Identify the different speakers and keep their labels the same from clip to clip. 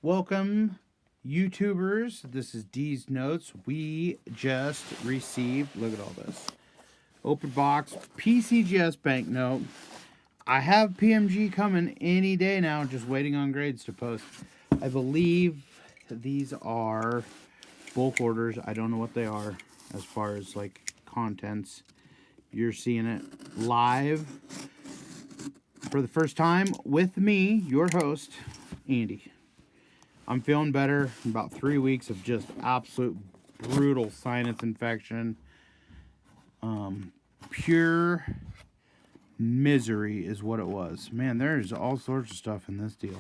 Speaker 1: Welcome, YouTubers. This is D's Notes. We just received, look at all this, open box PCGS Banknote. I have PMG coming any day now, just waiting on grades to post. I believe these are bulk orders. I don't know what they are as far as like contents. You're seeing it live for the first time with me, your host, Andy. I'm feeling better. About 3 weeks of just absolute brutal sinus infection. Pure misery is what it was. Man, there's all sorts of stuff in this deal.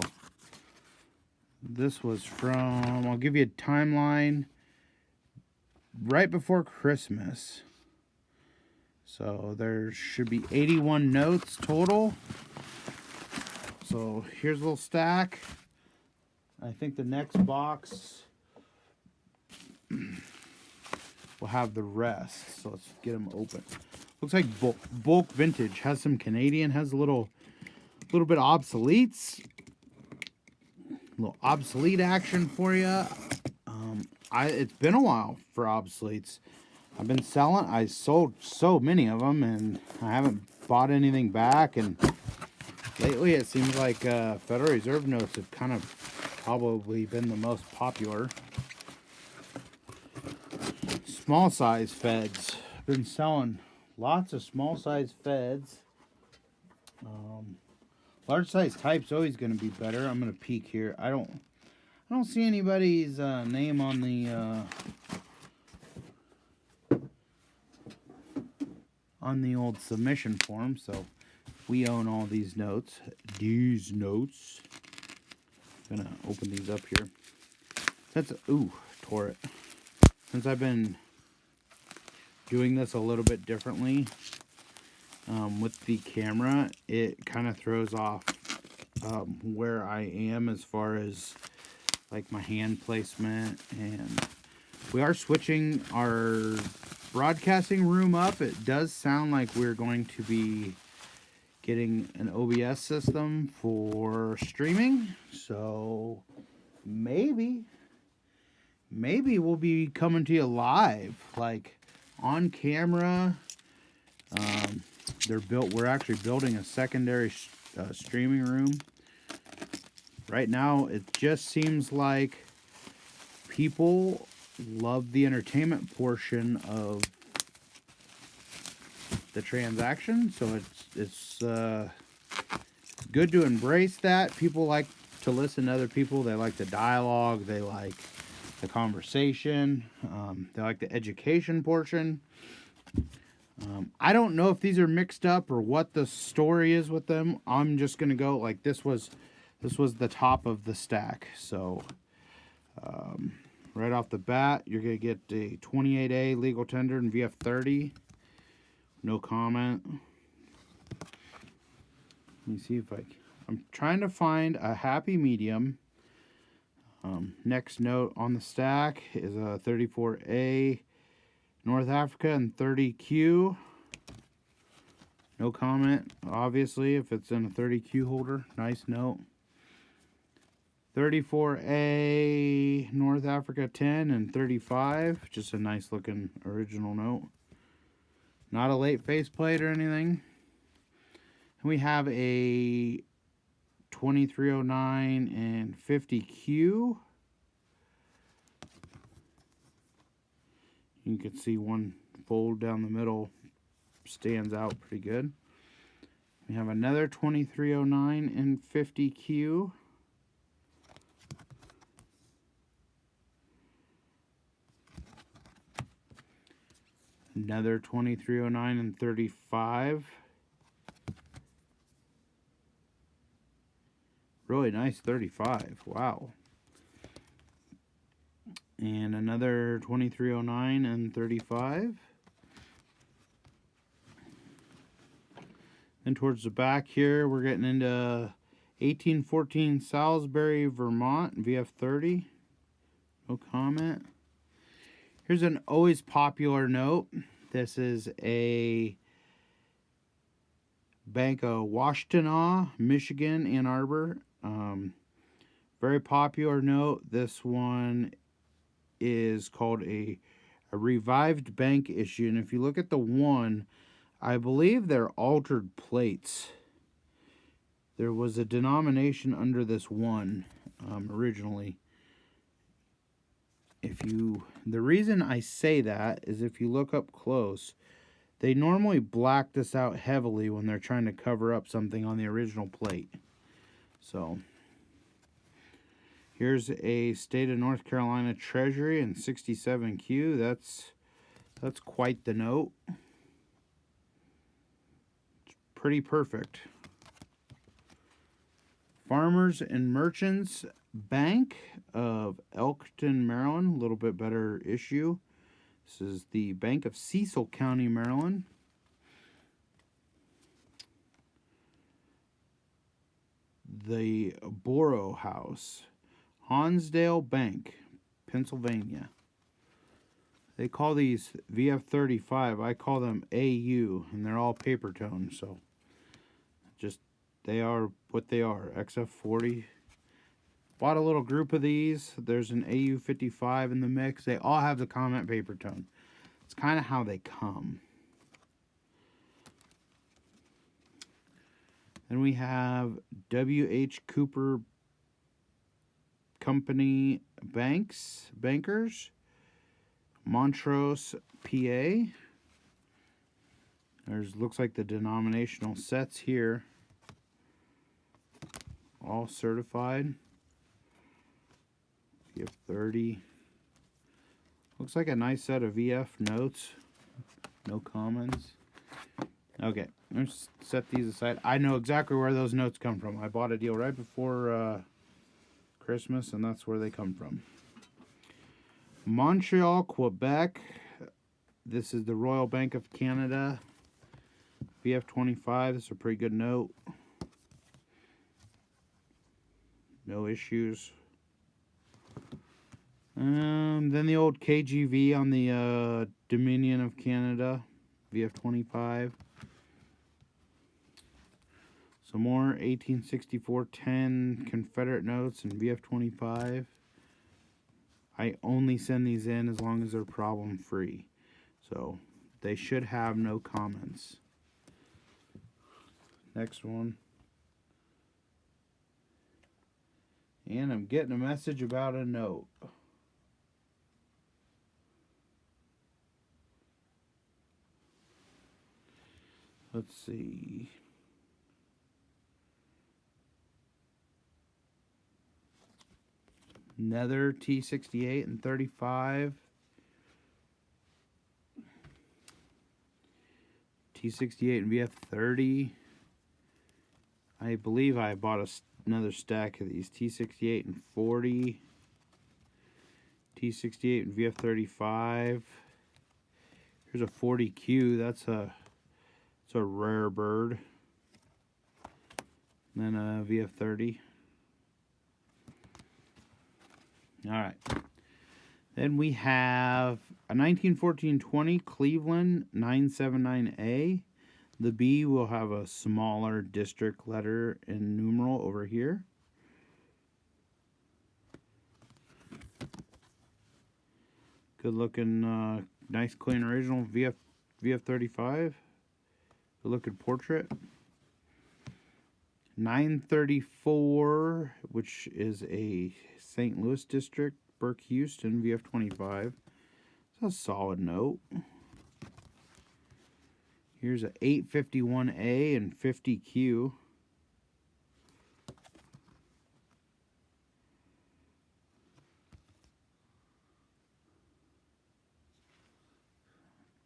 Speaker 1: This was from, I'll give you a timeline, right before Christmas. So there should be 81 notes total. So here's a little stack. I think the next box will have the rest. So let's get them open. Looks like bulk vintage. Has some Canadian. Has a little bit of obsoletes. A little obsolete action for you. It's been a while for obsoletes. I've been selling. I sold so many of them, and I haven't bought anything back. And lately, it seems like Federal Reserve notes have kind of probably been the most popular. Small size Feds. Been selling lots of small size Feds. Large size type's always going to be better. I'm going to peek here. I don't see anybody's name on the old submission form, so we own all these notes. These notes. I'm gonna open these up here. Tore it. Since I've been doing this a little bit differently with the camera, it kind of throws off where I am as far as like my hand placement, and we are switching our broadcasting room up. It does sound like we're going to be getting an OBS system for streaming, so maybe we'll be coming to you live, like on camera. We're actually building a secondary streaming room. Right now, it just seems like people love the entertainment portion of the transaction, so it's good to embrace that. People like to listen to other people. They like the dialogue. They like the conversation. They like the education portion. I don't know if these are mixed up or what the story is with them. I'm just gonna go like this was the top of the stack. So right off the bat, you're gonna get a 28A legal tender and VF30. No comment. Let me see if I'm trying to find a happy medium. Next note on the stack is a 34A North Africa and 30Q. No comment, obviously, if it's in a 30Q holder. Nice note. 34A North Africa 10 and 35. Just a nice looking original note. Not a late faceplate or anything. And we have a 2309 and 50Q. You can see one fold down the middle stands out pretty good. We have another 2309 and 50Q. Another 2309 and 35. Really nice 35. Wow. And another 2309 and 35. Then towards the back here, we're getting into 1814 Salisbury, Vermont, VF30. No comment. Here's an always popular note. This is a Bank of Washtenaw, Michigan, Ann Arbor. Very popular note. This one is called a revived bank issue. And if you look at the one, I believe they're altered plates. There was a denomination under this one originally. The reason I say that is if you look up close, they normally black this out heavily when they're trying to cover up something on the original plate. So here's a state of North Carolina Treasury in 67Q. That's quite the note. It's pretty perfect. Farmers and Merchants Bank of Elkton, Maryland. A little bit better issue. This is the Bank of Cecil County, Maryland. The Borough House. Hansdale Bank, Pennsylvania. They call these VF35. I call them AU, and they're all paper tone, so just they are what they are. XF40. Bought a little group of these. There's an AU55 in the mix. They all have the comment paper tone. It's kind of how they come. Then we have W.H. Cooper Company Bankers, Montrose, PA. Looks like the denominational sets here. All certified. VF30. Looks like a nice set of VF notes. No comments. Okay, let's set these aside. I know exactly where those notes come from. I bought a deal right before Christmas, and that's where they come from. Montreal, Quebec. This is the Royal Bank of Canada. VF25. This is a pretty good note. No issues. Then the old KGV on the Dominion of Canada. VF25. Some more 1864-10 Confederate notes and VF25. I only send these in as long as they're problem free. So they should have no comments. Next one. And I'm getting a message about a note. Let's see. Nether T68 and 35. T68 and VF30. I believe I bought another stack of these. T68 and 40. T68 and VF35. Here's a 40Q. That's a rare bird. And then a VF30. Alright. Then we have a 1914-20 Cleveland 979A. The B will have a smaller district letter and numeral over here. Good looking, nice clean original VF35. Good looking portrait. 934, which is a St. Louis district, Burke Houston VF25. It's a solid note. Here's a 851A and 50Q.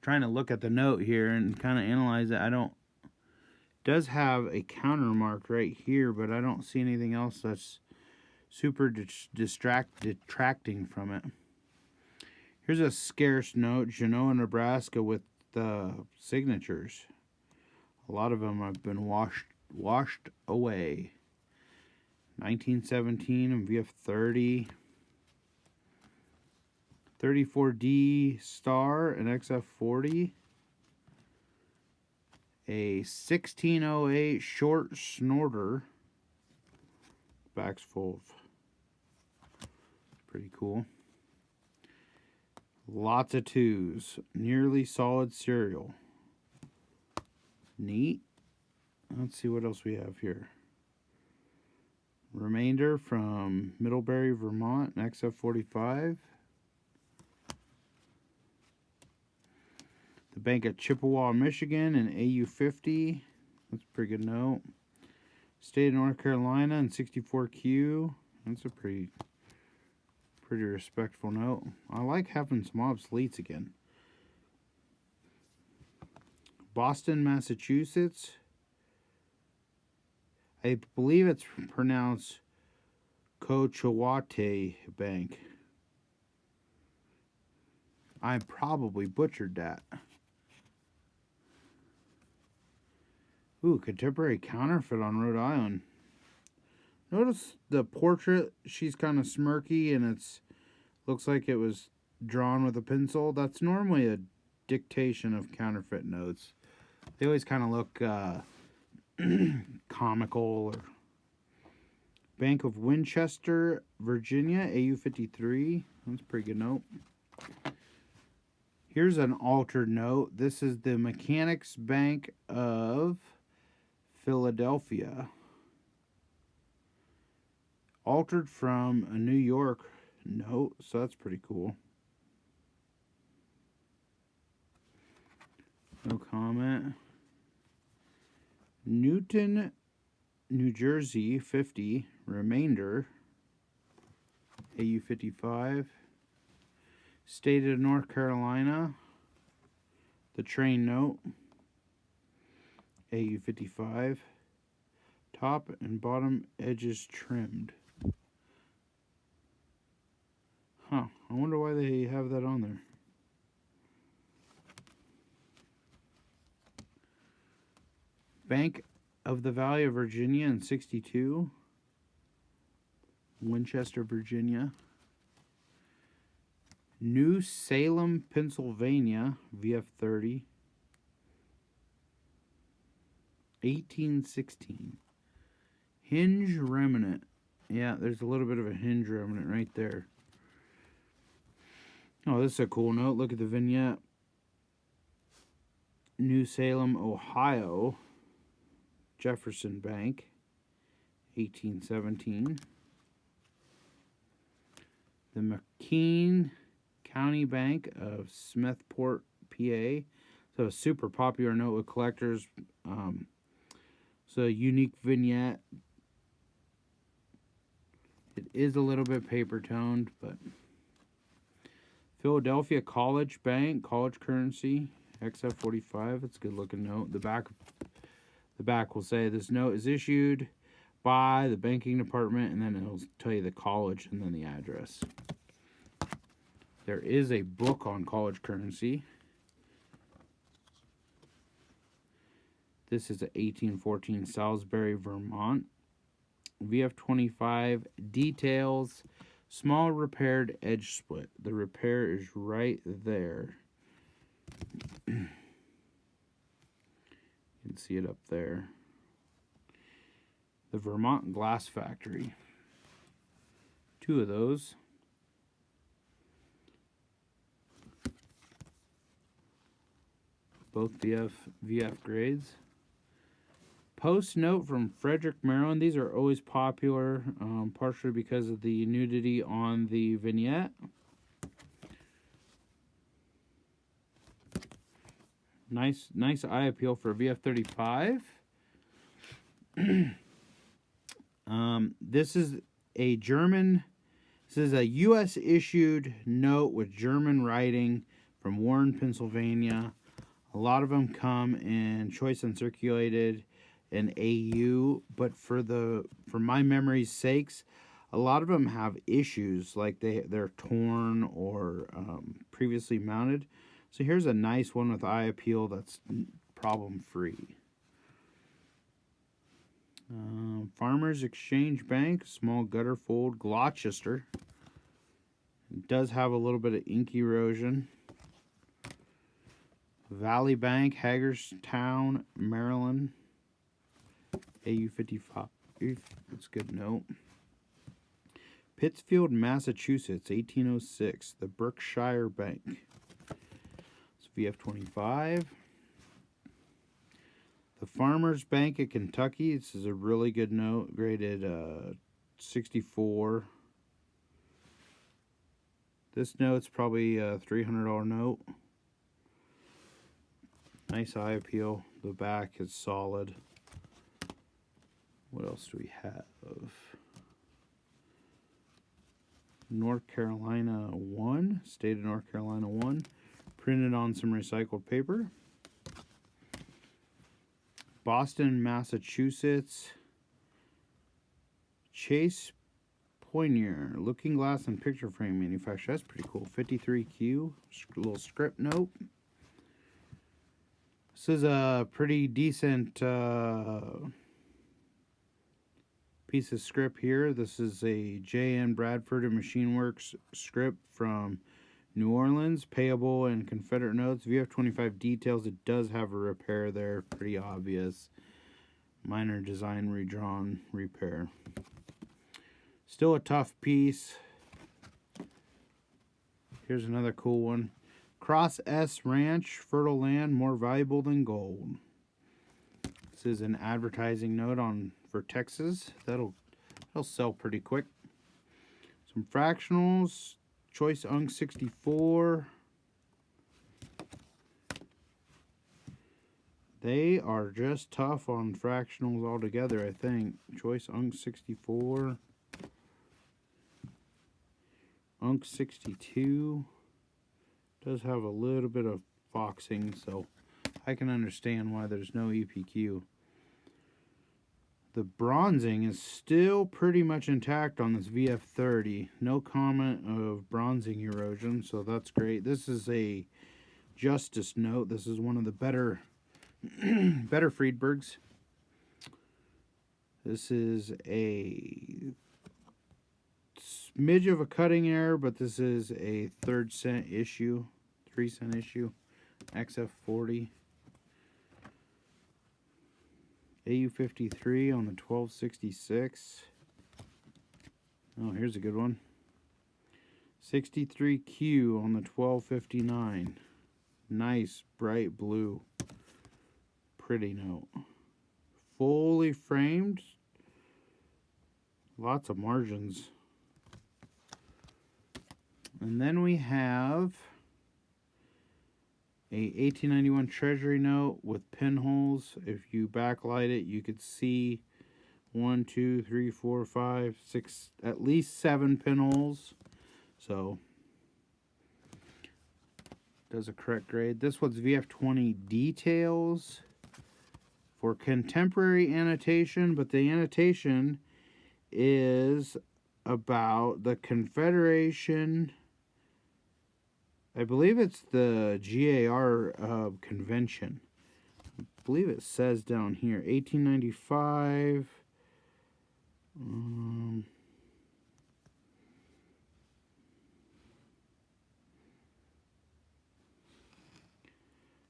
Speaker 1: Trying to look at the note here and kind of analyze it. Does have a counter mark right here, but I don't see anything else that's super detracting from it. Here's a scarce note, Genoa, Nebraska, with signatures. A lot of them have been washed away. 1917 and VF30. 34D Star and XF40. A 1608 short snorter. Back's full of Pretty cool. Lots of twos. Nearly solid cereal. Neat. Let's see what else we have here. Remainder from Middlebury, Vermont, an XF45. The Bank of Chippewa, Michigan, an AU50. That's a pretty good note. State of North Carolina, and 64Q. That's a pretty respectful note. I like having some obsoletes again. Boston, Massachusetts. I believe it's pronounced Cochowate Bank. I probably butchered that. Ooh, contemporary counterfeit on Rhode Island. Notice the portrait. She's kind of smirky, and it's looks like it was drawn with a pencil. That's normally a dictation of counterfeit notes. They always kind of look comical. Or Bank of Winchester, Virginia, AU53. That's a pretty good note. Here's an altered note. This is the Mechanics Bank of Philadelphia. Altered from a New York note, so that's pretty cool. No comment. Newton, New Jersey, 50. Remainder, AU55. State of North Carolina, the train note, AU55. Top and bottom edges trimmed. Huh, I wonder why they have that on there. Bank of the Valley of Virginia in 62. Winchester, Virginia. New Salem, Pennsylvania, VF30. 1816. Hinge remnant. Yeah, there's a little bit of a hinge remnant right there. Oh, this is a cool note. Look at the vignette. New Salem, Ohio. Jefferson Bank. 1817. The McKean County Bank of Smethport, PA. So a super popular note with collectors. So a unique vignette. It is a little bit paper toned, but Philadelphia College Bank, college currency, XF45. It's a good looking note. The back will say this note is issued by the banking department, and then it'll tell you the college and then the address. There is a book on college currency. This is a 1814 Salisbury, Vermont. VF25 details small repaired edge split. The repair is right there. You can see it up there. The Vermont Glass Factory. 2 of those. Both VF grades. Post note from Frederick, Maryland. These are always popular, partially because of the nudity on the vignette. Nice eye appeal for a VF35. This is a U.S. issued note with German writing from Warren, Pennsylvania. A lot of them come in choice uncirculated and AU, but for my memory's sakes, a lot of them have issues, like they're torn or previously mounted. So here's a nice one with eye appeal that's problem free. Farmers Exchange Bank, small gutter fold, Gloucester. It does have a little bit of ink erosion. Valley Bank, Hagerstown, Maryland. AU55. That's a good note. Pittsfield, Massachusetts, 1806. The Berkshire Bank. It's VF25. The Farmers Bank of Kentucky. This is a really good note, graded 64. This note's probably a $300 note. Nice eye appeal. The back is solid. What else do we have? North Carolina 1. State of North Carolina 1. Printed on some recycled paper. Boston, Massachusetts. Chase Poinier. Looking glass and picture frame manufacturer. That's pretty cool. 53Q. Little script note. This is a pretty decent piece of script here. This is a J.N. Bradford and Machine Works script from New Orleans. Payable and Confederate notes. VF25 details. It does have a repair there. Pretty obvious. Minor design redrawn repair. Still a tough piece. Here's another cool one. Cross S Ranch, fertile land, more valuable than gold. This is an advertising note for Texas. That'll sell pretty quick. Some fractionals. Choice Unk 64. They are just tough on fractionals altogether, I think. Choice Unk 64. Unk 62. Does have a little bit of foxing, so I can understand why there's no EPQ. The bronzing is still pretty much intact on this VF30. No comment of bronzing erosion, so that's great. This is a Justice note. This is one of the better Friedbergs. This is a smidge of a cutting error, but this is a 3 cent issue. XF40. AU53 on the 1266. Oh, here's a good one. 63Q on the 1259. Nice bright blue. Pretty note. Fully framed. Lots of margins. And then we have a 1891 Treasury note with pinholes. If you backlight it, you could see 1, 2, 3, 4, 5, 6, at least 7 pinholes. So, does a correct grade. This one's VF20 details for contemporary annotation, but the annotation is about the Confederation. I believe it's the GAR convention. I believe it says down here 1895.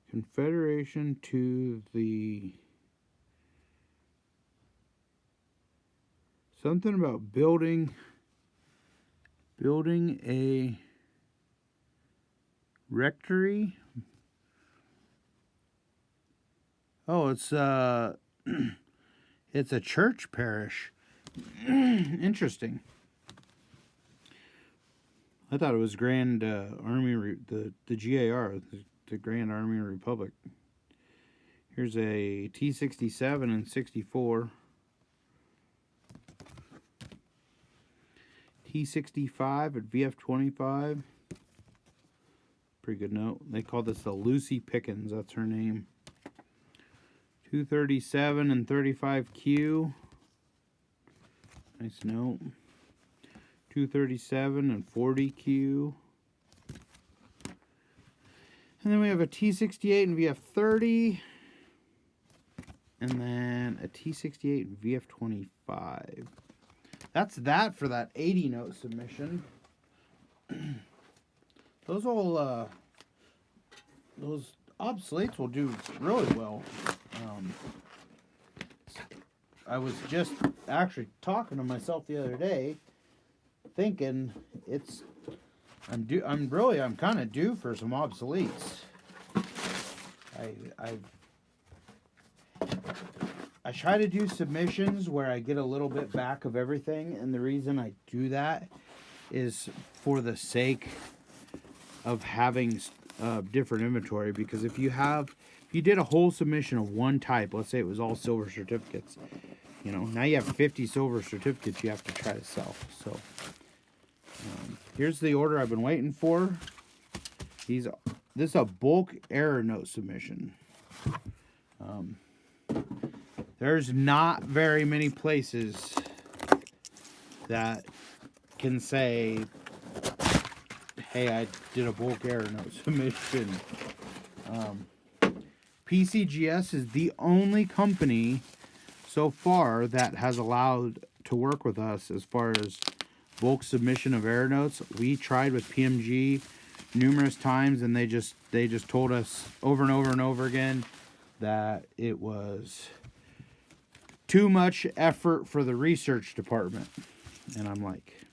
Speaker 1: Confederation to the something about building a rectory. Oh, it's it's a church parish. Interesting. I thought it was Grand Army, the GAR, the Grand Army Republic. Here's a T67 and 64. T65 at VF25. Pretty good note. They call this the Lucy Pickens. That's her name. 237 and 35Q. Nice note. 237 and 40Q. And then we have a T68 and VF30. And then a T68 and VF25. That's that for that 80 note submission. Those obsoletes will do really well. I was just actually talking to myself the other day, thinking I'm kind of due for some obsoletes. I try to do submissions where I get a little bit back of everything, and the reason I do that is for the sake of having different inventory. Because if you did a whole submission of one type, let's say it was all silver certificates, you know, now you have 50 silver certificates you have to try to sell. So here's the order I've been waiting for. This is a bulk error note submission. There's not very many places that can say, hey, I did a bulk error note submission. PCGS is the only company so far that has allowed to work with us as far as bulk submission of error notes. We tried with PMG numerous times, and they just told us over and over and over again that it was too much effort for the research department. And I'm like,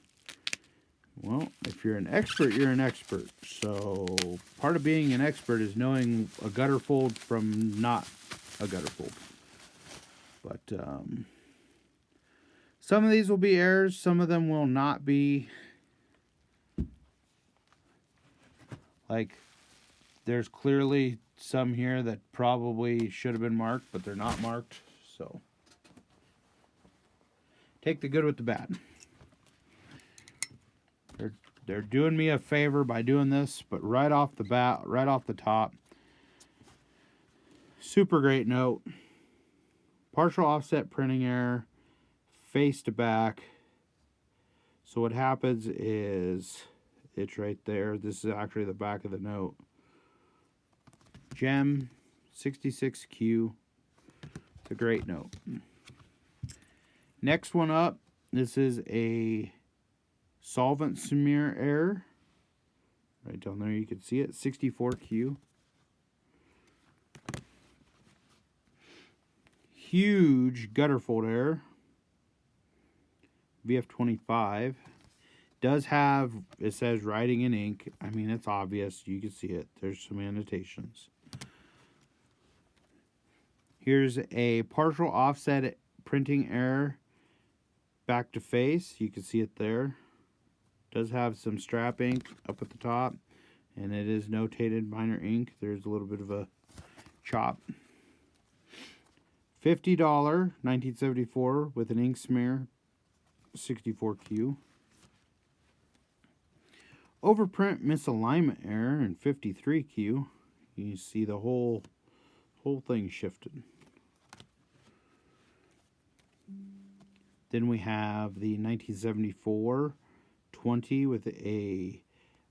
Speaker 1: well, if you're an expert, you're an expert. So part of being an expert is knowing a gutter fold from not a gutter fold. But some of these will be errors, some of them will not be. Like, there's clearly some here that probably should have been marked, but they're not marked. So take the good with the bad. They're doing me a favor by doing this, but right off the bat, right off the top, super great note. Partial offset printing error, face to back. So what happens is, it's right there. This is actually the back of the note. Gem 66Q. It's a great note. Next one up, this is a solvent smear error. Right down there, you can see it. 64Q. Huge gutter fold error. VF25. Does have, it says writing in ink. I mean, it's obvious. You can see it. There's some annotations. Here's a partial offset printing error. Back to face. You can see it there. Does have some strap ink up at the top. And it is notated minor ink. There's a little bit of a chop. $50, 1974 with an ink smear. 64Q. Overprint misalignment error in 53Q. You see the whole thing shifted. Then we have the 1974 20 with a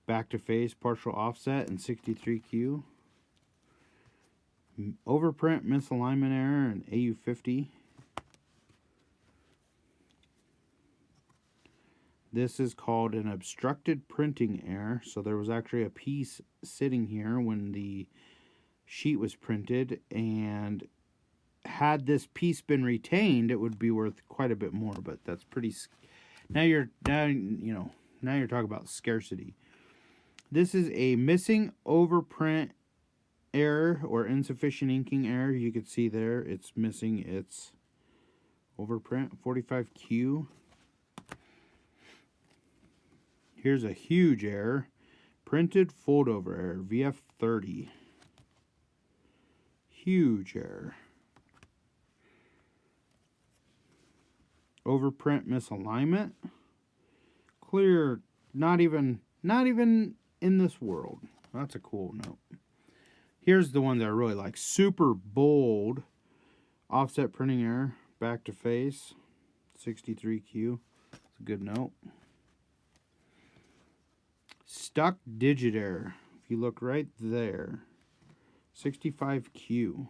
Speaker 1: back to face partial offset in 63Q. Overprint misalignment error in AU50. This is called an obstructed printing error. So there was actually a piece sitting here when the sheet was printed, and had this piece been retained, it would be worth quite a bit more. But that's pretty. Now you're talking about scarcity. This is a missing overprint error or insufficient inking error. You can see there it's missing its overprint. 45Q. Here's a huge error. Printed fold over error. VF30. Huge error. Overprint misalignment. Clear. Not even in this world. That's a cool note. Here's the one that I really like. Super bold. Offset printing error. Back to face. 63Q. It's a good note. Stuck digit error. If you look right there. 65Q.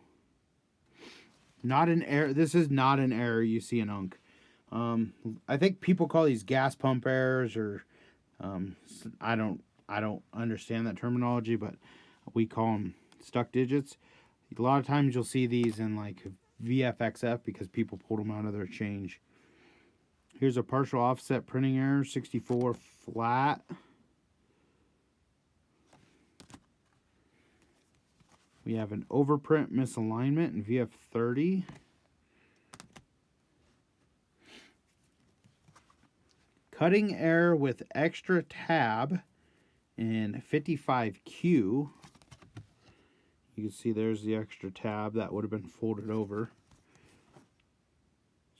Speaker 1: Not an error. This is not an error you see in Unk. I think people call these gas pump errors, or I don't understand that terminology, but we call them stuck digits. A lot of times you'll see these in like VFXF because people pulled them out of their change. Here's a partial offset printing error, 64 flat. We have an overprint misalignment in VF30. Cutting error with extra tab in 55Q. You can see there's the extra tab that would have been folded over.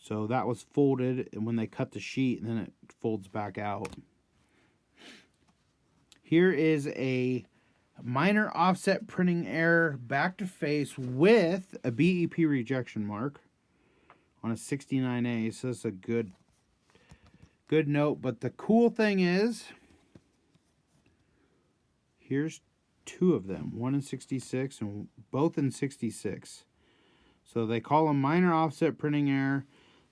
Speaker 1: So that was folded, and when they cut the sheet, and then it folds back out. Here is a minor offset printing error back to face with a BEP rejection mark on a 69A. So that's a good note. But the cool thing is, here's two of them, one in 66 and both in 66. So they call them minor offset printing error.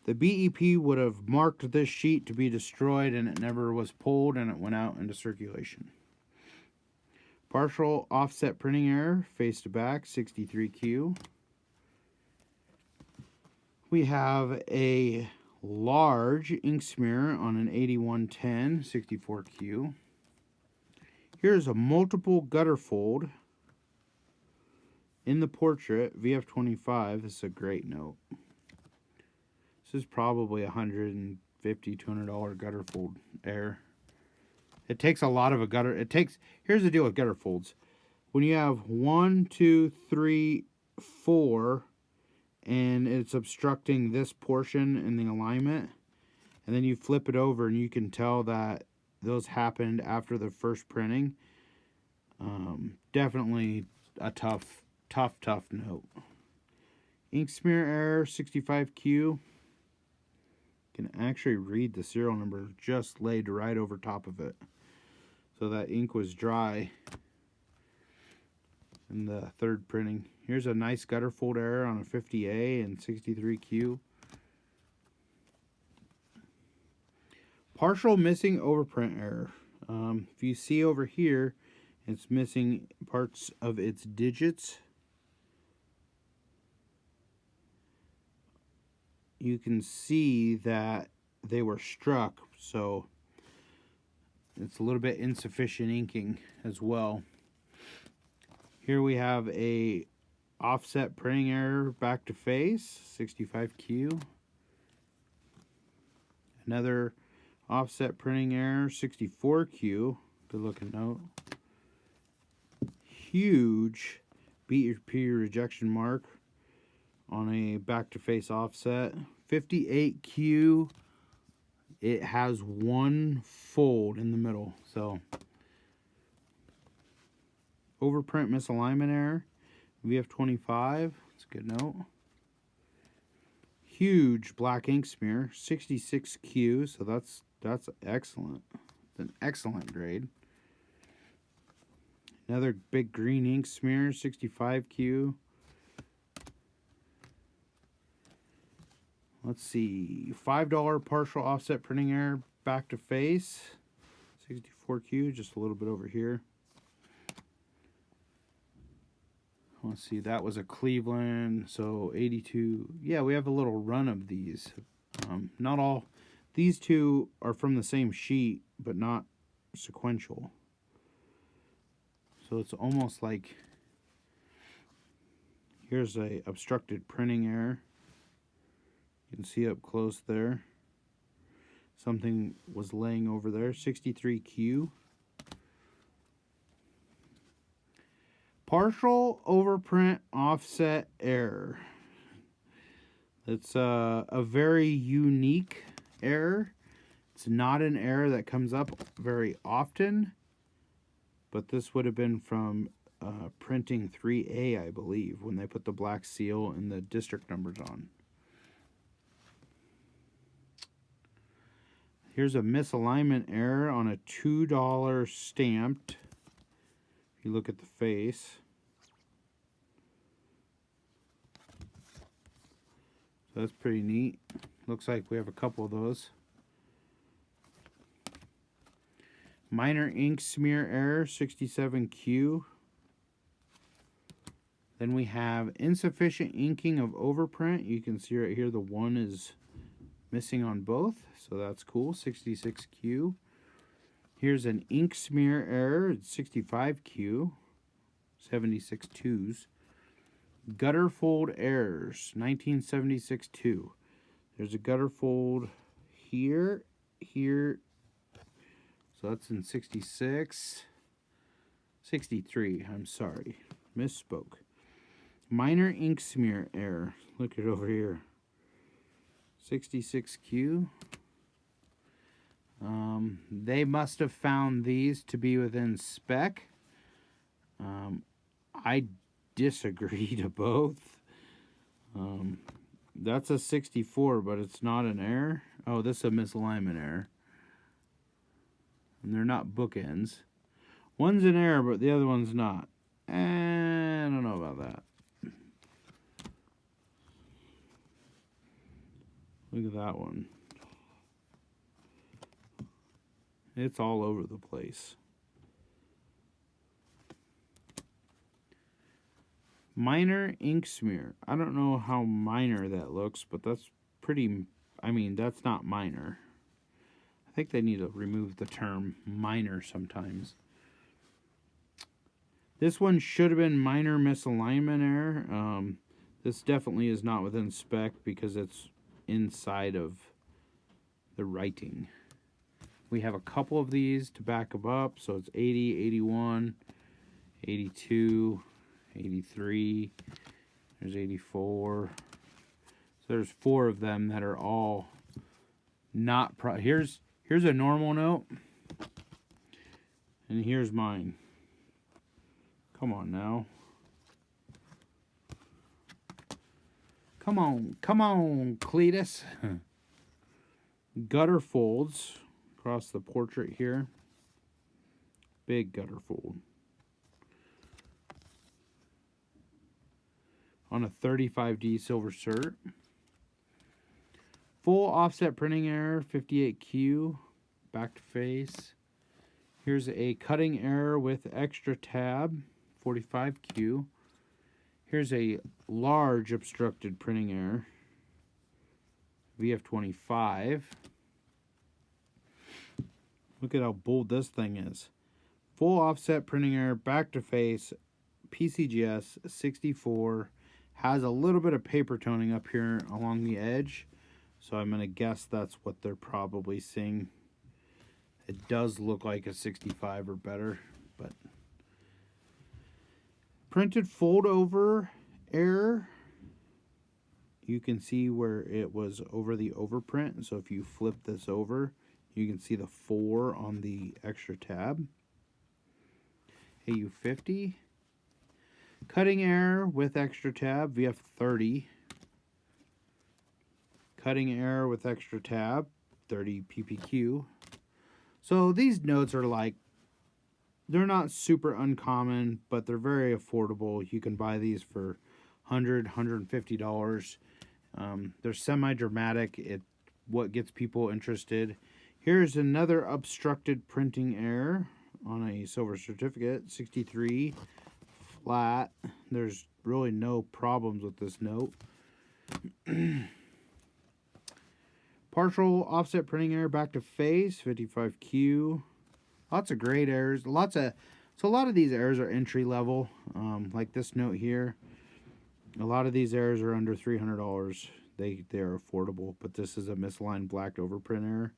Speaker 1: The BEP would have marked this sheet to be destroyed, and it never was pulled, and it went out into circulation. Partial offset printing error, face to back, 63Q. We have a large ink smear on an 8110, 64Q. Here's a multiple gutter fold in the portrait, VF25. This is a great note. This is probably $150, $200 gutter fold error. It takes a lot of a gutter. Here's the deal with gutter folds. When you have 1, 2, 3, 4, and it's obstructing this portion in the alignment, and then you flip it over and you can tell that those happened after the first printing. Definitely a tough note. Ink smear error, 65Q. Can actually read the serial number just laid right over top of it. So that ink was dry in the third printing. Here's a nice gutter fold error on a 50A and 63Q. Partial missing overprint error. If you see over here, it's missing parts of its digits. You can see that they were struck, so it's a little bit insufficient inking as well. Here we have a offset printing error back to face, 65Q. Another offset printing error, 64Q. Good looking note. Huge BEP rejection mark on a back to face offset, 58Q. It has one fold in the middle, so overprint misalignment error, VF25. That's a good note. Huge black ink smear, 66Q. So that's excellent. It's an excellent grade. Another big green ink smear, 65Q. Let's see, $5 partial offset printing error back to face, 64Q, just a little bit over here. Let's see, that was a Cleveland, so 82. Yeah, we have a little run of these. Not all, these two are from the same sheet, but not sequential. So it's almost like, here's a obstructed printing error. You can see up close there. Something was laying over there. 63Q. Partial overprint offset error. It's a very unique error. It's not an error that comes up very often, but this would have been from printing 3A, I believe, when they put the black seal and the district numbers on. Here's a misalignment error on a $2 stamped. If you look at the face. So that's pretty neat. Looks like we have a couple of those. Minor ink smear error, 67Q. Then we have insufficient inking of overprint. You can see right here the one is Missing on both, so that's cool. 66Q. Here's an ink smear error. It's 65Q. 76 twos. Gutter fold errors. 1976-2. There's a gutter fold here, here. So that's in 66. 63, I'm sorry. Misspoke. Minor ink smear error. Look at it over here. 66Q. They must have found these to be within spec. I disagree to both. That's a 64, but it's not an error. Oh, this is a misalignment error. And they're not bookends. One's an error, but the other one's not. I don't know about that. Look at that one. It's all over the place. Minor ink smear. I don't know how minor that looks, but that's pretty... I mean, that's not minor. I think they need to remove the term minor sometimes. This one should have been minor misalignment error. This definitely is not within spec because it's inside of the writing. We have a couple of these to back them up. So it's 80, 81, 82, 83. There's 84. So there's 4 of them that are all not... Here's a normal note. And here's mine. Come on now. Come on, Cletus. Gutter folds across the portrait here. Big gutter fold. On a 35D silver cert. Full offset printing error, 58Q. Back to face. Here's a cutting error with extra tab, 45Q. Here's a large obstructed printing error, VF25. Look at how bold this thing is. Full offset printing error, back to face, PCGS 64. Has a little bit of paper toning up here along the edge. So I'm going to guess that's what they're probably seeing. It does look like a 65 or better, but... Printed fold over error. You can see where it was over the overprint. So if you flip this over, you can see the 4 on the extra tab. AU50. Cutting error with extra tab, VF30. Cutting error with extra tab, 30 PPQ. So these notes are like, they're not super uncommon, but they're very affordable. You can buy these for $100, $150. They're semi-dramatic. What gets people interested. Here's another obstructed printing error on a silver certificate, 63, flat. There's really no problems with this note. Partial offset printing error, back to face, 55Q. Lots of great errors. So a lot of these errors are entry level. Like this note here. A lot of these errors are under $300. They are affordable, but this is a misaligned black overprint error.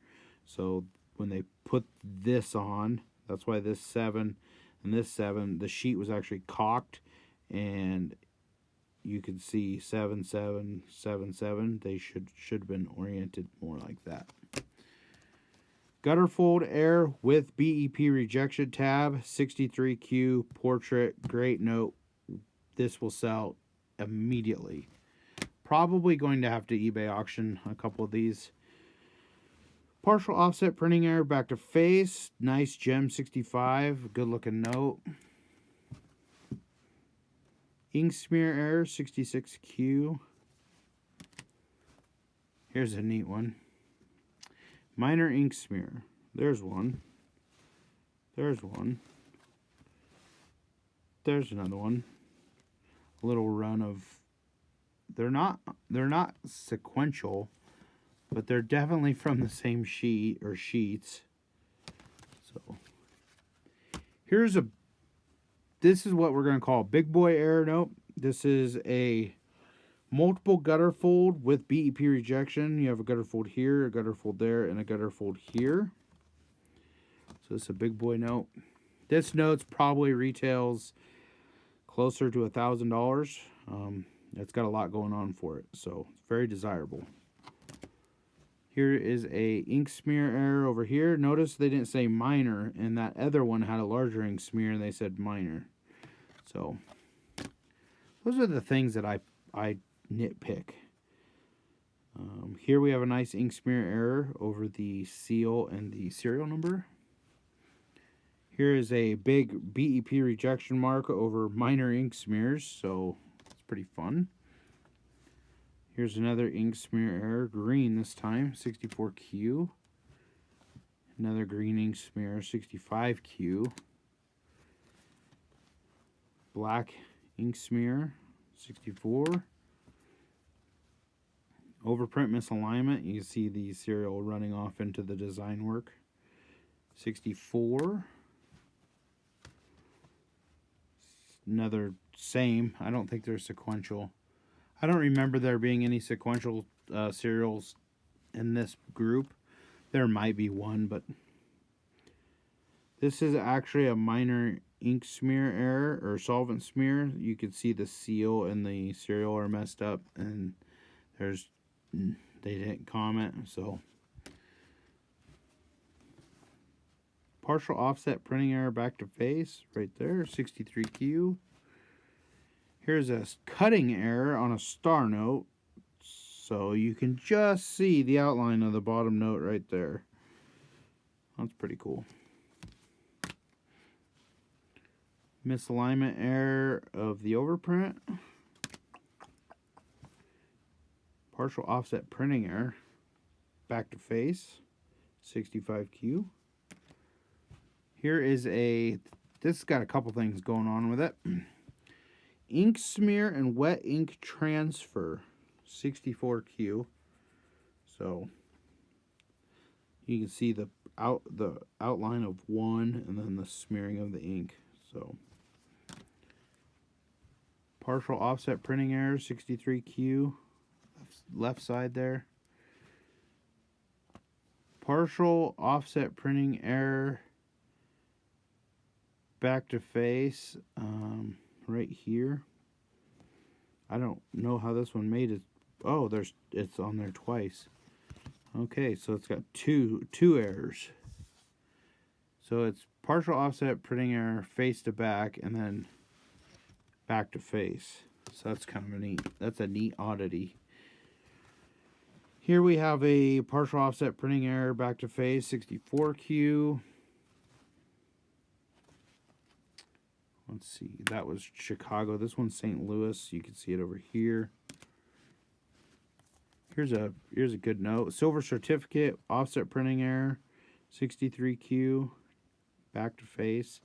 Speaker 1: So when they put this on, that's why this 7 and this 7, the sheet was actually cocked, and you can see 7, 7, 7, 7. They should have been oriented more like that. Gutter fold error with BEP rejection tab, 63Q portrait, great note. This will sell immediately. Probably going to have to eBay auction a couple of these. Partial offset printing error, back to face, nice gem 65, good looking note. Ink smear error, 66Q. Here's a neat one. Minor ink smear. There's one. There's one. There's another one. A little run of... They're not sequential, but they're definitely from the same sheet or sheets. So this is what we're going to call a big boy error note. This is a multiple gutter fold with BEP rejection. You have a gutter fold here, a gutter fold there, and a gutter fold here. So it's a big boy note. This note's probably retails closer to $1,000. It's got a lot going on for it, so it's very desirable. Here is a ink smear error over here. Notice they didn't say minor, and that other one had a larger ink smear, and they said minor. So those are the things that I nitpick. Here we have a nice ink smear error over the seal and the serial number. Here is a big BEP rejection mark over minor ink smears, so it's pretty fun. Here's another ink smear error, green this time, 64Q. Another green ink smear, 65Q. Black ink smear, 64. Overprint misalignment, you can see the serial running off into the design work, 64. Another same, I don't think they're sequential. I don't remember there being any sequential serials in this group. There might be one, but this is actually a minor ink smear error or solvent smear. You can see the seal and the serial are messed up, and they didn't comment, so. Partial offset printing error back to face right there, 63Q. Here's a cutting error on a star note, so you can just see the outline of the bottom note right there. That's pretty cool. Misalignment error of the overprint. Partial offset printing error back to face, 65Q. Here is this has got a couple things going on with it. Ink smear and wet ink transfer, 64Q. So you can see the outline of one and then the smearing of the ink. So partial offset printing error, 63Q, left side there. Partial offset printing error back to face, right here. I don't know how this one made it. Oh, it's on there twice. Okay, so it's got two errors. So it's partial offset printing error face to back and then back to face. So that's kind of that's a neat oddity. Here we have a partial offset printing error back to face, 64Q. Let's see, that was Chicago. This one's St. Louis. You can see it over here. Here's a good note. Silver certificate, offset printing error, 63Q, back to face.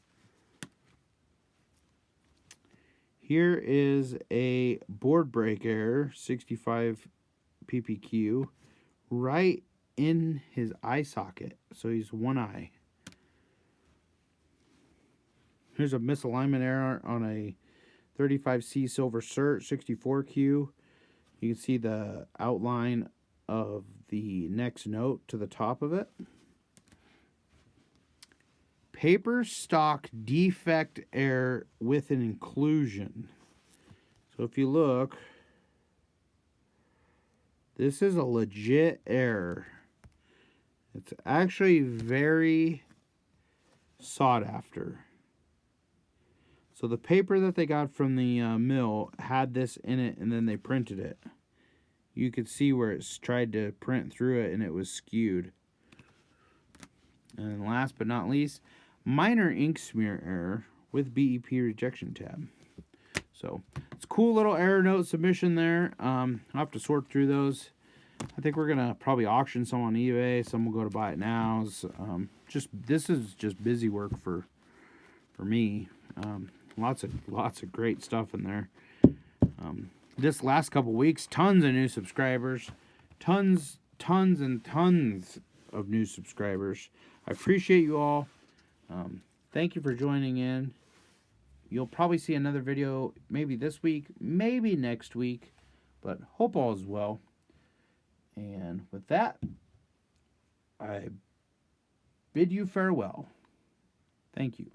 Speaker 1: Here is a board break error, 65 PPQ, right in his eye socket. So he's one eye. Here's a misalignment error on a 35C silver cert, 64Q. You can see the outline of the next note to the top of it. Paper stock defect error with an inclusion. So if you look, this is a legit error. It's actually very sought after. So the paper that they got from the mill had this in it, and then they printed it. You could see where it's tried to print through it, and it was skewed. And last but not least, minor ink smear error with BEP rejection tab. So it's a cool little error note submission there. I'll have to sort through those. I think we're gonna probably auction some on eBay. Some will go to buy it now. This is just busy work for me. Lots of great stuff in there. This last couple weeks, tons of new subscribers, tons tons and tons of new subscribers. I appreciate you all. Thank you for joining in. You'll probably see another video maybe this week, maybe next week, but hope all is well. And with that, I bid you farewell. Thank you.